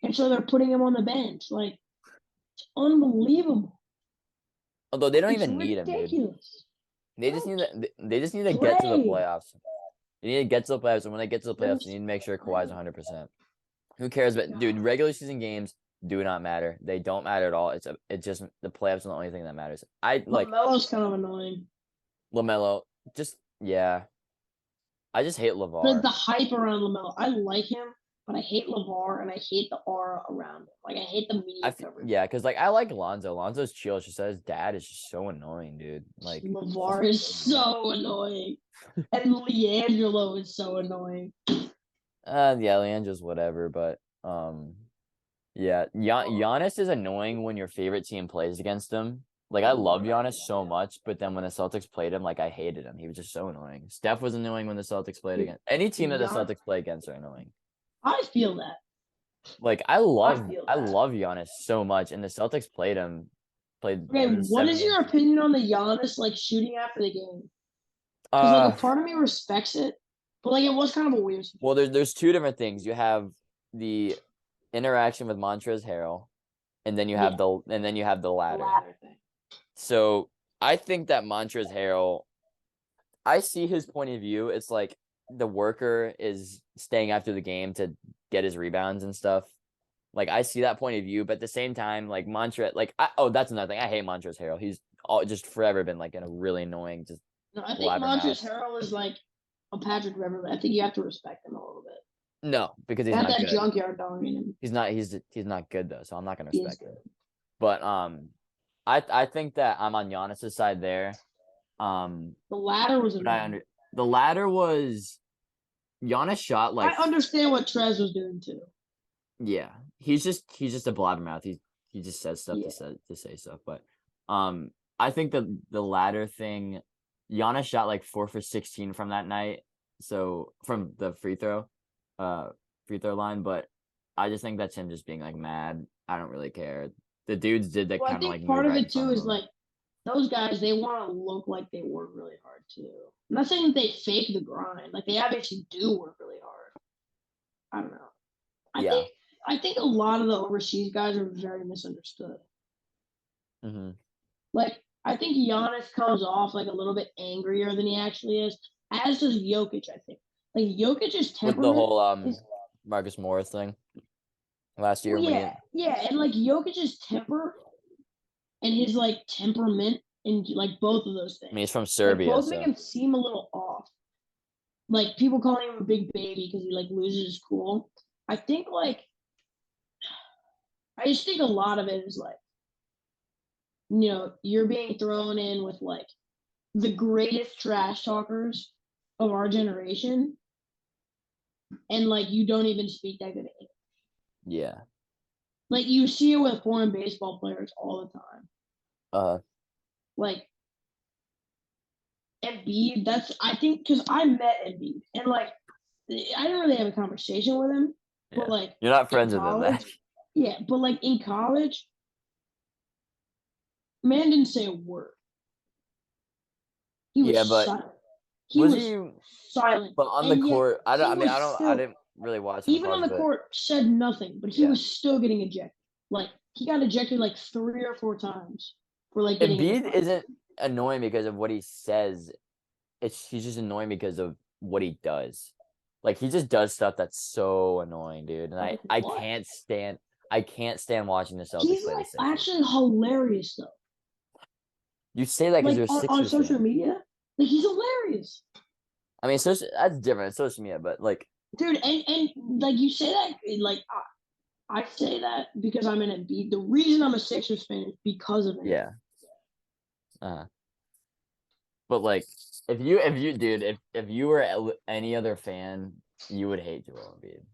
and so they're putting him on the bench. Like, it's unbelievable. Although they don't even need him, dude. They just need to get to the playoffs. They need to get to the playoffs, and when they get to the playoffs, they need to make sure Kawhi's 100%. Who cares? But dude, regular season games do not matter. They don't matter at all. It's just the playoffs are the only thing that matters. LaMelo's kind of annoying. LaMelo, I just hate LeVar. The hype around LaMelo. I like him, but I hate LeVar and I hate the aura around him. Like, I hate the media coverage. Yeah, because like I like Lonzo. Lonzo's chill. She says his dad is just so annoying, dude. Like LeVar is so annoying. And LiAngelo is so annoying. Yeah, LiAngelo's whatever, but yeah, Giannis is annoying when your favorite team plays against him. Like, I love Giannis so much, but then when the Celtics played him, like, I hated him. He was just so annoying. Steph was annoying when the Celtics played against. Any team that the Celtics play against are annoying. I feel that. Like, I love Giannis so much, and the Celtics played him. Okay, what is your opinion on the Giannis, like, shooting after the game? Because, like, a part of me respects it, but, like, it was kind of a weird situation. Well, there's two different things. You have the interaction with Montrezl Harrell, and then you have the ladder. Thing. So I think that Montrezl Harrell, I see his point of view. It's like the worker is staying after the game to get his rebounds and stuff. Like, I see that point of view, but at the same time, like that's another thing. I hate Montrezl Harrell. He's just forever been like in a really annoying I think Montrezl Harrell is like a Patrick Beverley. I think you have to respect him a little bit. No, because he's not that good. junkyard dog in him. He's not good though, so I'm not gonna respect him. But I think that I'm on Giannis' side there. The ladder was the ladder was Giannis shot like I understand what Trez was doing too. Yeah. He's just a blabbermouth. He just says stuff to say stuff. But I think the ladder thing, Giannis shot like 4 for 16 from that night. So from the free throw line, but I just think that's him just being like mad. I don't really care. The dudes did that kind of like part of it too is like those guys, they want to look like they work really hard too. I'm not saying that they fake the grind, like they obviously do work really hard. I don't know. I think a lot of the overseas guys are very misunderstood. Mm-hmm. Like, I think Giannis comes off like a little bit angrier than he actually is, as does Jokic, I think. Like, Jokic's temperament... With the whole Marcus Morris thing last year. Yeah, and like Jokic's temper and his like temperament and like both of those things. I mean, he's from Serbia. Both make him seem a little off. Like, people calling him a big baby because he like loses his cool. I think like... I just think a lot of it is like, you know, you're being thrown in with like the greatest trash talkers of our generation, and like you don't even speak that good English. Yeah. Like, you see it with foreign baseball players all the time. Like Embiid, I think because I met Embiid and like I didn't really have a conversation with him, but like you're not friends with him. That. Yeah, but like in college, man didn't say a word. He was silent. He was silent. But on the court, I didn't really watch him. Even on the court, said nothing, but he was still getting ejected. Like, he got ejected like 3 or 4 times for like getting. Embiid isn't annoying because of what he says. He's just annoying because of what he does. Like, he just does stuff that's so annoying, dude. And I can't stand watching the Celtics play. He's like actually hilarious though. You say that because you're on social media. Like, he's hilarious. I mean, that's different. It's social media, but like, dude, and like you say that, like I say that because I'm an Embiid. The reason I'm a Sixers fan is because of it. Yeah. But like, if you were any other fan, you would hate Joel Embiid.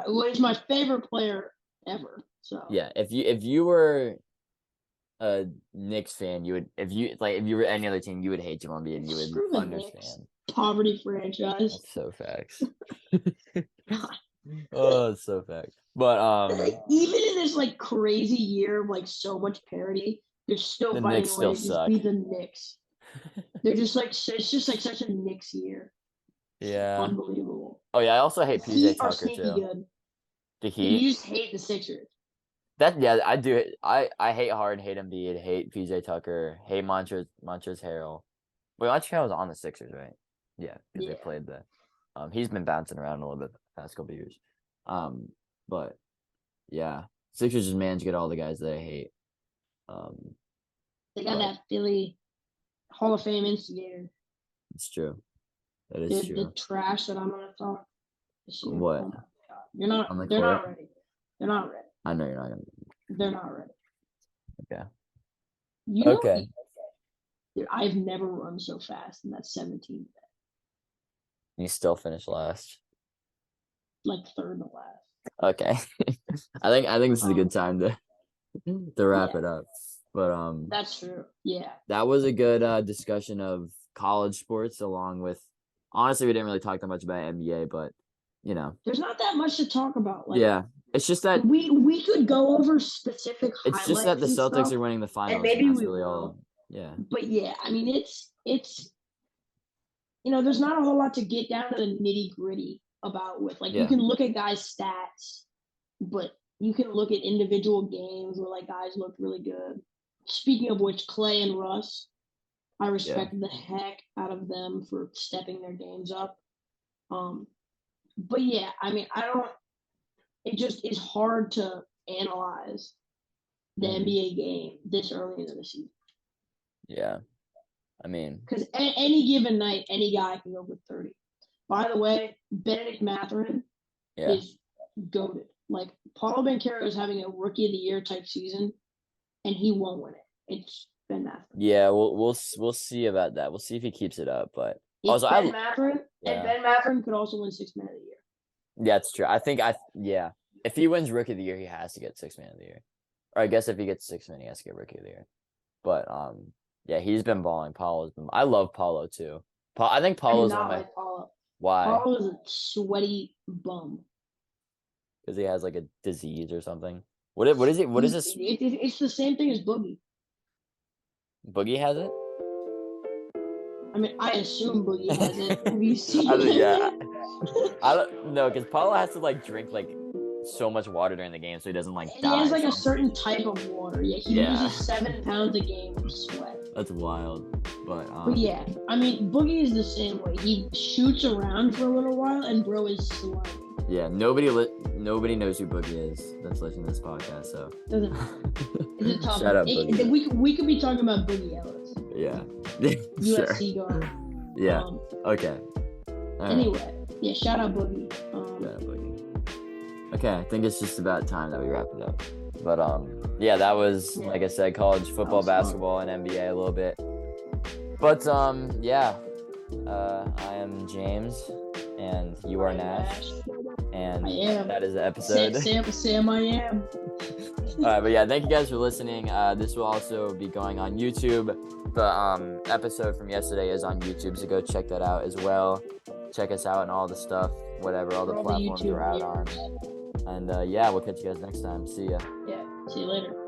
Well, he's my favorite player ever. So yeah, if you were a Knicks fan, you would if you were any other team, you would hate Jamal Embiid. You Screw would the Knicks. understand. Poverty franchise. That's so facts. Oh, it's so facts. But even in this like crazy year of like so much parity, they're still the finding Knicks a way to still just suck. beat the Knicks. They're just like it's just like such a Knicks year. Yeah. Unbelievable. Oh yeah, I also hate PJ Tucker too. Good. The Heat. You just hate the Sixers. I do. I hate Harden, hate Embiid, hate PJ Tucker, hate Montrezl Harrell. Wait, Montrezl Harrell was on the Sixers, right? Yeah, because they played the. He's been bouncing around a little bit the past couple of years. But yeah, Sixers just managed to get all the guys that I hate. They got that Philly Hall of Fame instigator. It's true. That is true. The trash that I'm gonna talk. What? Oh my God. You're not. They're not ready. They're not ready. I know you're not gonna. They're not ready. Okay. Okay. Dude, I've never run so fast in that 17. You still finished last. Like third to last. Okay. I think this is a good time to wrap it up. But that's true. Yeah. That was a good discussion of college sports, along with honestly we didn't really talk that much about NBA, but there's not that much to talk about. Like, yeah. It's just that we could go over specific highlights. It's just that the Celtics are winning the finals. And maybe we really will. All. Yeah. But yeah, I mean it's there's not a whole lot to get down to the nitty-gritty about with. Like you can look at guys' stats, but you can look at individual games where like guys look really good. Speaking of which, Clay and Russ, I respect the heck out of them for stepping their games up. But yeah, I mean, it just is hard to analyze the NBA game this early into the season. Yeah. I mean, because any given night, any guy can go with 30. By the way, Benedict Mathurin is goated. Like, Paulo Banchero is having a Rookie of the Year type season, and he won't win it. It's Ben Mathurin. Yeah, we'll see about that. We'll see if he keeps it up. But also, Ben Mathurin could also win Sixth Man of the Year. Yeah, that's true. I think if he wins Rookie of the Year, he has to get Sixth Man of the Year. Or I guess if he gets Sixth Man, he has to get Rookie of the Year. But yeah, he's been balling. I love Paulo too. I think Paulo's one of my. Paulo. Why? Paulo is a sweaty bum. Because he has like a disease or something. What is it? What is this? It's the same thing as Boogie. Boogie has it? I mean, I assume Boogie has it. Have you seen yeah. I don't know, because Paulo has to like drink like so much water during the game so he doesn't like die. He has like a certain type of water. Yeah, he loses 7 pounds a game from sweat. That's wild. But yeah, I mean, Boogie is the same way. He shoots around for a little while, and bro is slimy. Yeah, nobody knows who Boogie is that's listening to this podcast. So it's a tough. Shout out Boogie. We could be talking about Boogie Ellis. Yeah. USC guard. Yeah. Okay. Anyway, yeah. Shout out Boogie. Shout out Boogie. Okay, I think it's just about time that we wrap it up. But yeah, that was like I said, college football, basketball, and NBA a little bit. But yeah, I am James, and you are Nash, and that is the episode. Sam, I am. All right, but yeah, thank you guys for listening. This will also be going on YouTube. The episode from yesterday is on YouTube, so go check that out as well. Check us out and all the stuff, whatever, all the platforms we're out on. And yeah, we'll catch you guys next time. See ya. Yeah, see you later.